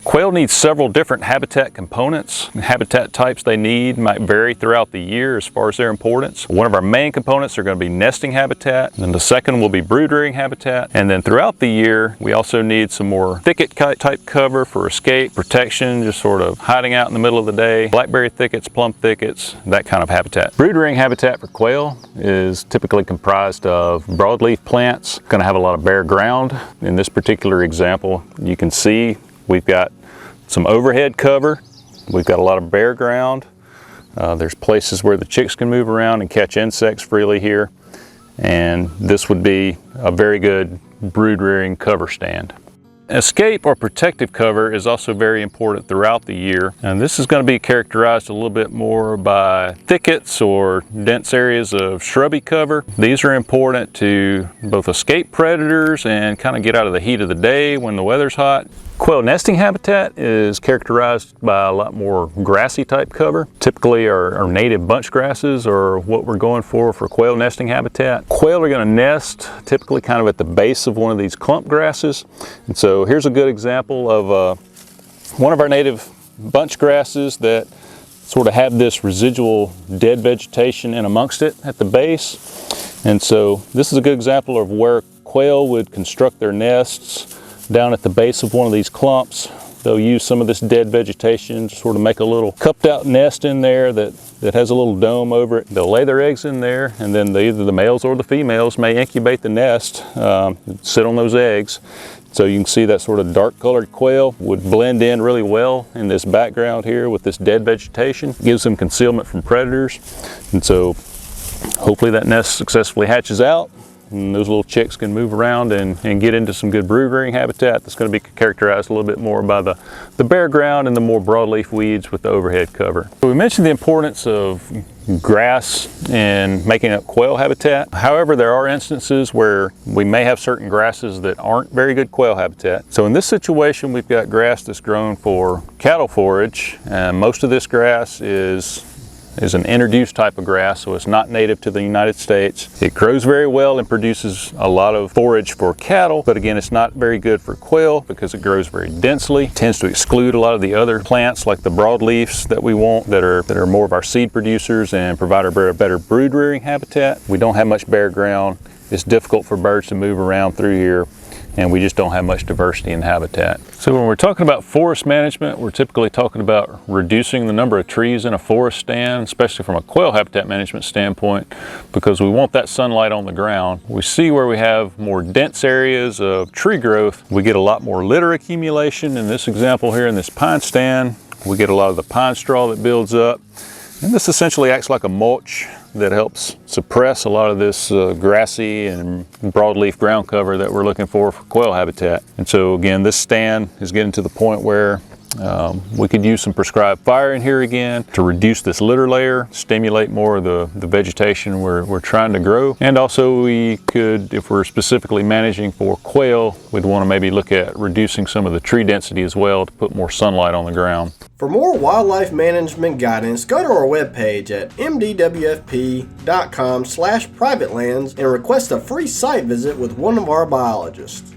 Quail needs several different habitat components. The habitat types they need might vary throughout the year as far as their importance. One of our main components are going to be nesting habitat, and then the second will be brood rearing habitat. And then throughout the year, we also need some more thicket type cover for escape, protection, just sort of hiding out in the middle of the day, blackberry thickets, plum thickets, that kind of habitat. Brood rearing habitat for quail is typically comprised of broadleaf plants. Going to have a lot of bare ground. In this particular example, you can see we've got some overhead cover, we've got a lot of bare ground, there's places where the chicks can move around and catch insects freely here, and this would be a very good brood rearing cover stand. Escape or protective cover is also very important throughout the year, and this is going to be characterized a little bit more by thickets or dense areas of shrubby cover. These are important to both escape predators and kind of get out of the heat of the day when the weather's hot. Quail nesting habitat is characterized by a lot more grassy type cover. Typically our native bunch grasses are what we're going for quail nesting habitat. Quail are going to nest typically kind of at the base of one of these clump grasses. And so here's a good example of one of our native bunch grasses that sort of have this residual dead vegetation in amongst it at the base. And so this is a good example of where quail would construct their nests down at the base of one of these clumps. They'll use some of this dead vegetation to sort of make a little cupped out nest in there that has a little dome over it. They'll lay their eggs in there, and then either the males or the females may incubate the nest, sit on those eggs. So you can see that sort of dark colored quail would blend in really well in this background here with this dead vegetation. It gives them concealment from predators. And so hopefully that nest successfully hatches out, and those little chicks can move around and get into some good brood rearing habitat that's going to be characterized a little bit more by the bare ground and the more broadleaf weeds with the overhead cover. So we mentioned the importance of grass in making up quail habitat. However, there are instances where we may have certain grasses that aren't very good quail habitat. So in this situation, we've got grass that's grown for cattle forage, and most of this grass is an introduced type of grass, so it's not native to the United States. It grows very well and produces a lot of forage for cattle, but again, it's not very good for quail because it grows very densely. It tends to exclude a lot of the other plants like the broadleafs that we want that are more of our seed producers and provide a better brood rearing habitat. We don't have much bare ground. It's difficult for birds to move around through here, and we just don't have much diversity in habitat. So when we're talking about forest management, we're typically talking about reducing the number of trees in a forest stand, especially from a quail habitat management standpoint, because we want that sunlight on the ground. We see where we have more dense areas of tree growth, we get a lot more litter accumulation. In this example here in this pine stand, we get a lot of the pine straw that builds up. And this essentially acts like a mulch that helps suppress a lot of this grassy and broadleaf ground cover that we're looking for quail habitat. And so again, this stand is getting to the point where we could use some prescribed fire in here again to reduce this litter layer, stimulate more of the vegetation we're trying to grow. And also we could, if we're specifically managing for quail, we'd want to maybe look at reducing some of the tree density as well to put more sunlight on the ground. For more wildlife management guidance, go to our webpage at mdwfp.com/privatelands and request a free site visit with one of our biologists.